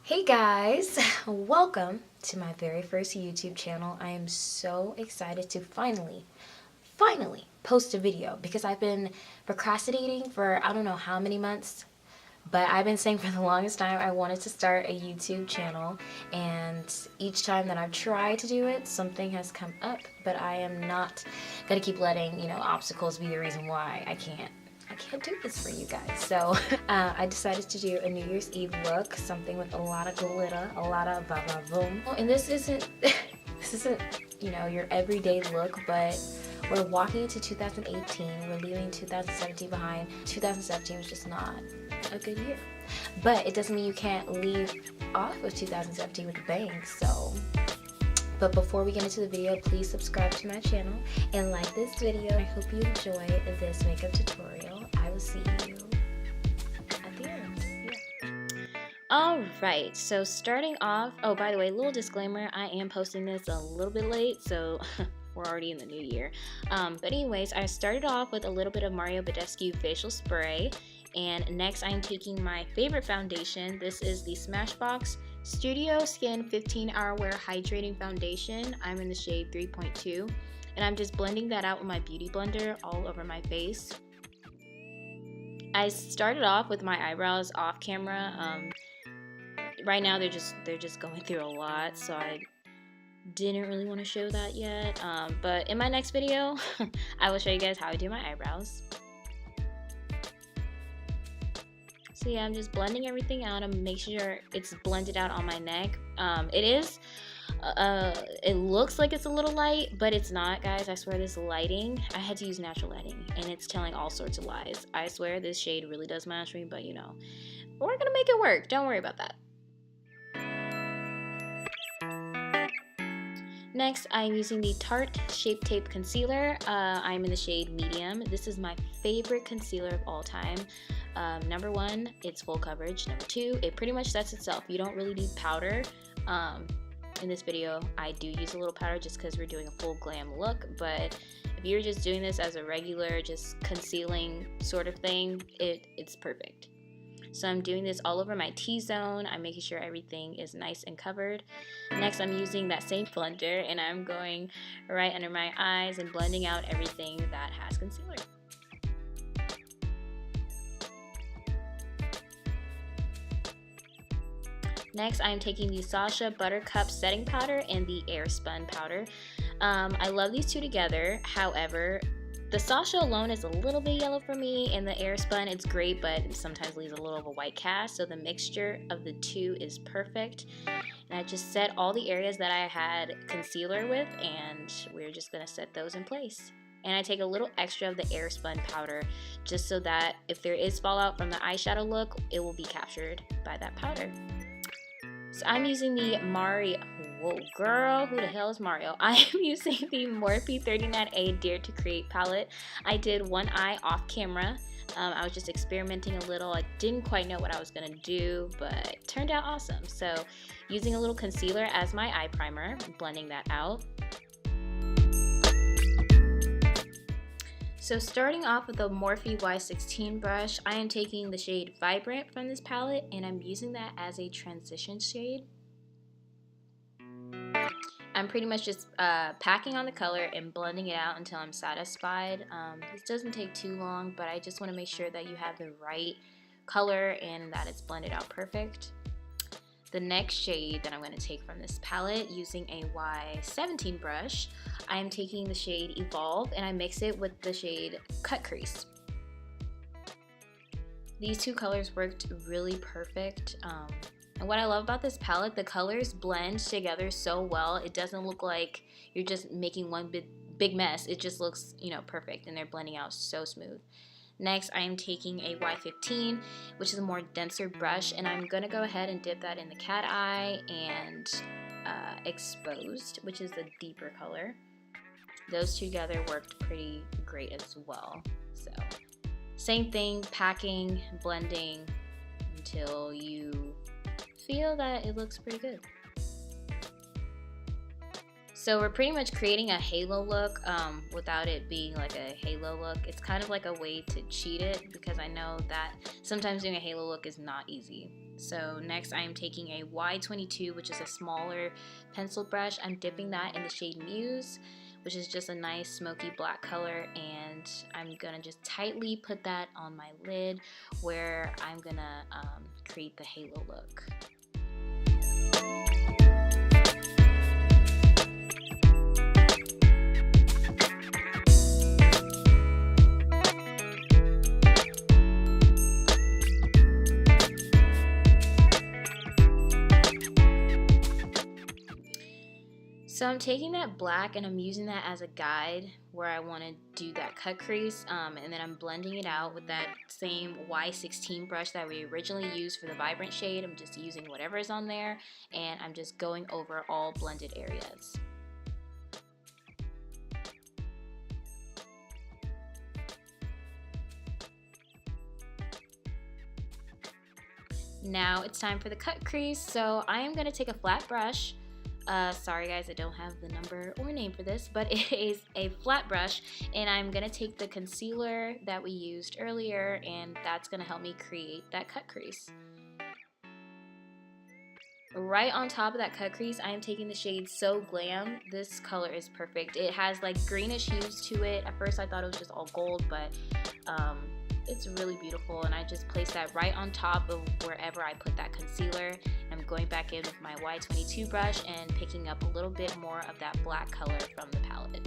Hey guys, welcome to my very first YouTube channel. I am so excited to finally post a video because I've been procrastinating for I don't know how many months, but I've been saying for the longest time I wanted to start a YouTube channel, and each time that I've tried to do it, something has come up, but I am not gonna keep letting, obstacles be the reason why I can't do this for you guys. So I decided to do a New Year's Eve look, something with a lot of glitter, a lot of va-va-voom. Oh, and this isn't your everyday look, but we're walking into 2018. We're leaving 2017 behind. 2017 was just not a good year, but it doesn't mean you can't leave off of 2017 with a bang. But before we get into the video, please subscribe to my channel and like this video. I hope you enjoy this makeup tutorial. I will see you at the end. Alright, so starting off, oh, by the way, little disclaimer, I am posting this a little bit late, so we're already in the new year. But anyways, I started off with a little bit of Badescu Facial Spray. And next I'm taking my favorite foundation. This is the Smashbox Studio Skin 15-Hour Wear Hydrating Foundation. I'm in the shade 3.2. And I'm just blending that out with my beauty blender all over my face. I started off with my eyebrows off camera. Right now they're just going through a lot, so I didn't really want to show that yet. But in my next video, I will show you guys how I do my eyebrows. So yeah, I'm just blending everything out and make sure it's blended out on my neck. It looks like it's a little light, but it's not, guys. I swear this lighting, I had to use natural lighting, and it's telling all sorts of lies. I swear this shade really does match me, but we're gonna make it work. Don't worry about that. Next, I'm using the Tarte Shape Tape Concealer. I'm in the shade Medium. This is my favorite concealer of all time. Number one, it's full coverage. Number two, it pretty much sets itself. You don't really need powder. In this video, I do use a little powder just because we're doing a full glam look, but if you're just doing this as a regular, just concealing sort of thing, it's perfect. So I'm doing this all over my T-zone. I'm making sure everything is nice and covered. Next, I'm using that same blender, and I'm going right under my eyes and blending out everything that has concealer. Next, I'm taking the Sacha Buttercup setting powder and the Airspun powder. I love these two together. However, the Sacha alone is a little bit yellow for me, and the Airspun, it's great, but it sometimes leaves a little of a white cast. So the mixture of the two is perfect. And I just set all the areas that I had concealer with, and we're just gonna set those in place. And I take a little extra of the Airspun powder just so that if there is fallout from the eyeshadow look, it will be captured by that powder. So I'm using the whoa girl, who the hell is Mario? I am using the Morphe 39A Dare to Create palette. I did one eye off camera. I was just experimenting a little. I didn't quite know what I was gonna do, but it turned out awesome. So using a little concealer as my eye primer, blending that out. So starting off with the Morphe Y16 brush, I am taking the shade Vibrant from this palette, and I'm using that as a transition shade. I'm pretty much just packing on the color and blending it out until I'm satisfied. This doesn't take too long, but I just want to make sure that you have the right color and that it's blended out perfect. The next shade that I'm going to take from this palette, using a Y17 brush, I am taking the shade Evolve, and I mix it with the shade Cut Crease. These two colors worked really perfect. And what I love about this palette, the colors blend together so well. It doesn't look like you're just making one big mess. It just looks, perfect, and they're blending out so smooth. Next, I am taking a Y15, which is a more denser brush, and I'm gonna go ahead and dip that in the cat eye and Exposed, which is the deeper color. Those two together worked pretty great as well. So, same thing, packing, blending until you feel that it looks pretty good. So we're pretty much creating a halo look without it being like a halo look. It's kind of like a way to cheat it, because I know that sometimes doing a halo look is not easy. So next I am taking a Y22, which is a smaller pencil brush. I'm dipping that in the shade Muse, which is just a nice smoky black color, and I'm gonna just tightly put that on my lid where I'm gonna create the halo look. So I'm taking that black and I'm using that as a guide where I want to do that cut crease, and then I'm blending it out with that same Y16 brush that we originally used for the vibrant shade. I'm just using whatever is on there, and I'm just going over all blended areas. Now it's time for the cut crease, so I am going to take a flat brush. Sorry guys, I don't have the number or name for this, but it is a flat brush, and I'm gonna take the concealer that we used earlier, and that's gonna help me create that cut crease. Right on top of that cut crease, I am taking the shade So Glam. This color is perfect. It has like greenish hues to it. At first I thought it was just all gold, but it's really beautiful, and I just place that right on top of wherever I put that concealer. I'm going back in with my Y22 brush and picking up a little bit more of that black color from the palette.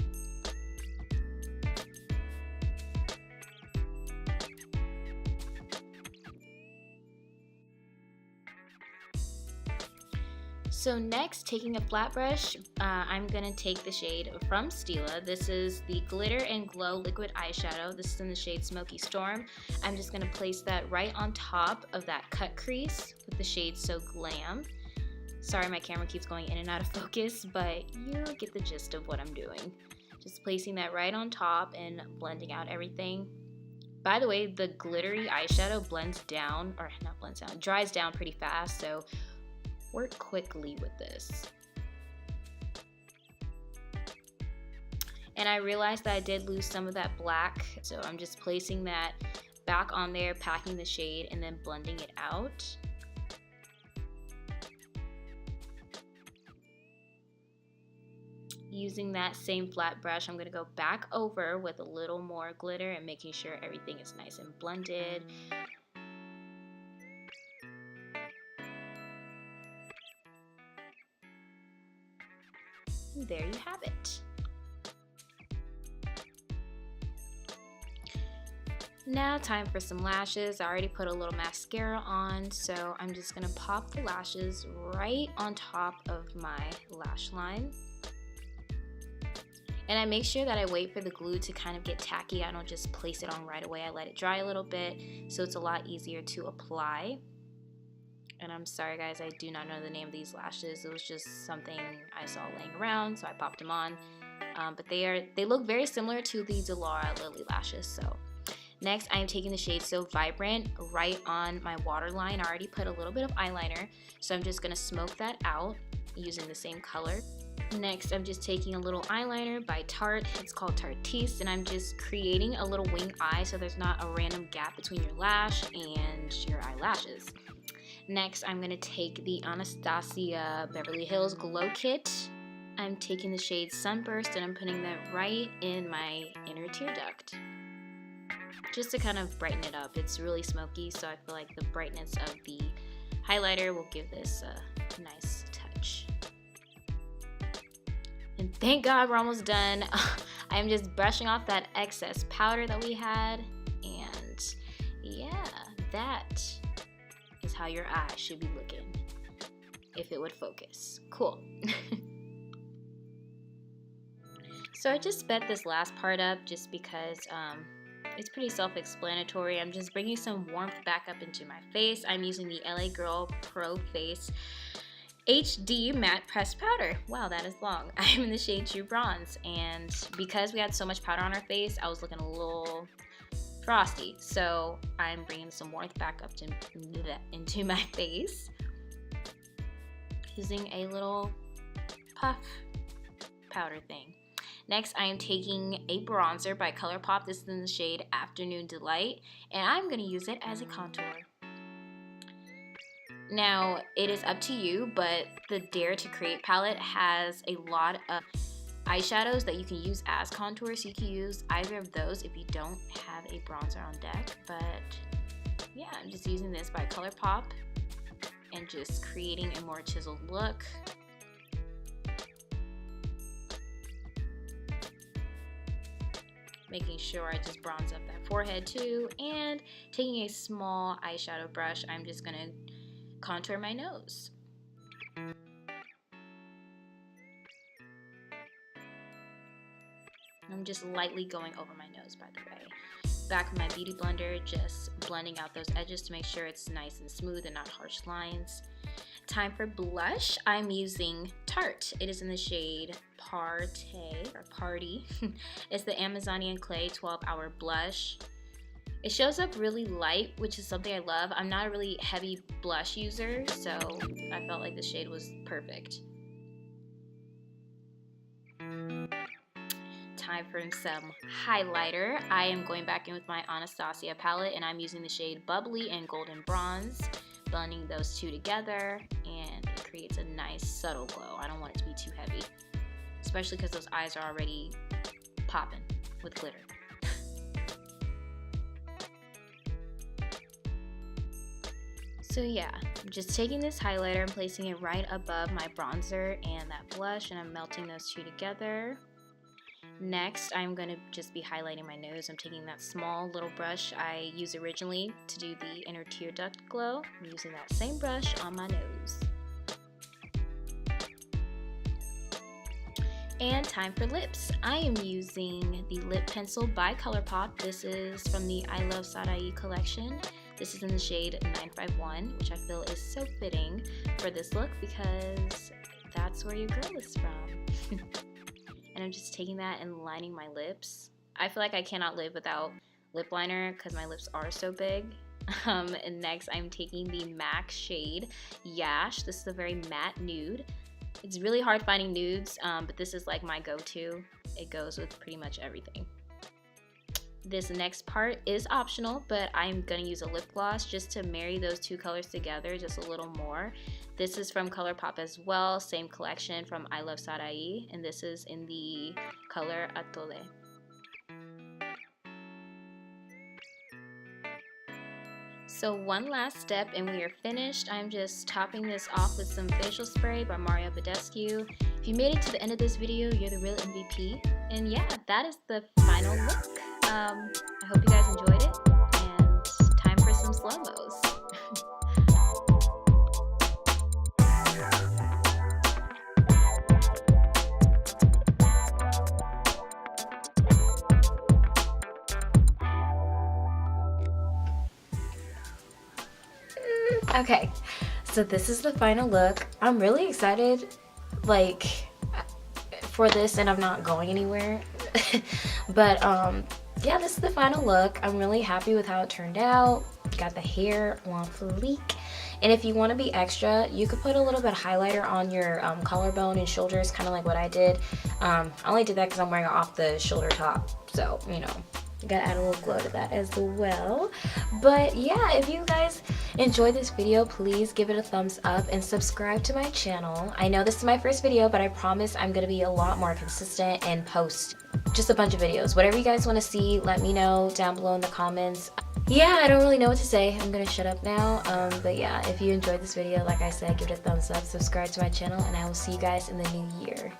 So next, taking a flat brush, I'm gonna take the shade from Stila. This is the Glitter and Glow Liquid Eyeshadow. This is in the shade Smoky Storm. I'm just gonna place that right on top of that cut crease with the shade So Glam. Sorry, my camera keeps going in and out of focus, but you'll get the gist of what I'm doing. Just placing that right on top and blending out everything. By the way, the glittery eyeshadow blends down, or not blends down, dries down pretty fast, so work quickly with this. And I realized that I did lose some of that black, so I'm just placing that back on there, packing the shade, and then blending it out. Using that same flat brush, I'm going to go back over with a little more glitter and making sure everything is nice and blended. And there you have it. Now time for some lashes. I already put a little mascara on, so I'm just going to pop the lashes right on top of my lash line. And I make sure that I wait for the glue to kind of get tacky. I don't just place it on right away. I let it dry a little bit, so it's a lot easier to apply. And I'm sorry guys, I do not know the name of these lashes. It was just something I saw laying around, so I popped them on. But they look very similar to the Delara Lily lashes. So next, I am taking the shade So Vibrant right on my waterline. I already put a little bit of eyeliner, so I'm just gonna smoke that out using the same color. Next, I'm just taking a little eyeliner by Tarte. It's called Tarte, and I'm just creating a little wing eye so there's not a random gap between your lash and your eyelashes. Next, I'm going to take the Anastasia Beverlyhills Glow Kit. I'm taking the shade Sunburst, and I'm putting that right in my inner tear duct, just to kind of brighten it up. It's really smoky, so I feel like the brightness of the highlighter will give this a nice touch. And thank God we're almost done. I'm just brushing off that excess powder that we had, and yeah, that is how your eye should be looking if it would focus. Cool. So I just sped this last part up just because it's pretty self-explanatory. I'm just bringing some warmth back up into my face. I'm using the LA Girl Pro Face HD Matte Pressed Powder. Wow, that is long. I'm in the shade True Bronze, and because we had so much powder on our face, I was looking a little frosty. So I'm bringing some warmth back up into my face using a little puff powder thing. Next, I am taking a bronzer by ColourPop. This is in the shade Afternoon Delight, and I'm going to use it as a contour. Now, it is up to you, but the Dare to Create palette has a lot of eyeshadows that you can use as contour, so you can use either of those if you don't have a bronzer on deck. But yeah, I'm just using this by ColourPop and just creating a more chiseled look. Making sure I just bronze up that forehead too, and taking a small eyeshadow brush, I'm just gonna contour my nose. I'm just lightly going over my nose, by the way. Back with my beauty blender, just blending out those edges to make sure it's nice and smooth and not harsh lines. Time for blush. I'm using Tarte. It is in the shade Parte or Party. It's the Amazonian Clay 12-Hour Blush. It shows up really light, which is something I love. I'm not a really heavy blush user, so I felt like the shade was perfect. Time for some highlighter. I am going back in with my Anastasia palette, and I'm using the shade Bubbly and Golden Bronze, blending those two together, and it creates a nice subtle glow. I don't want it to be too heavy, especially because those eyes are already popping with glitter. So yeah, I'm just taking this highlighter and placing it right above my bronzer and that blush, and I'm melting those two together. Next, I'm going to just be highlighting my nose. I'm taking that small little brush I used originally to do the inner tear duct glow. I'm using that same brush on my nose. And time for lips. I am using the lip pencil by ColourPop. This is from the I Love Sarai collection. This is in the shade 951, which I feel is so fitting for this look because that's where your girl is from. And I'm just taking that and lining my lips. I feel like I cannot live without lip liner because my lips are so big. And next I'm taking the MAC shade Yash. This is a very matte nude. It's really hard finding nudes, but this is like my go-to. It goes with pretty much everything. This next part is optional, but I'm gonna use a lip gloss just to marry those two colors together just a little more. This is from ColourPop as well, same collection from I Love Sarai, and this is in the color Atole. So one last step and we are finished. I'm just topping this off with some facial spray by Badescu. If you made it to the end of this video, you're the real MVP. And yeah, that is the final look. I hope you guys enjoyed it, and time for some slow-mos. Okay, so this is the final look. I'm really excited, like, for this, and I'm not going anywhere. But yeah, this is the final look. I'm really happy with how it turned out. Got the hair on fleek. And if you want to be extra, you could put a little bit of highlighter on your collarbone and shoulders, kind of like what I did. I only did that because I'm wearing an off the shoulder top, so you know, you gotta add a little glow to that as well. But yeah, if you guys enjoyed this video, please give it a thumbs up and subscribe to my channel. I know this is my first video, but I promise I'm gonna be a lot more consistent and post just a bunch of videos. Whatever you guys want to see, let me know down below in the comments. Yeah, I don't really know what to say. I'm gonna shut up now. But yeah, if you enjoyed this video, like I said, give it a thumbs up, subscribe to my channel, and I will see you guys in the new year.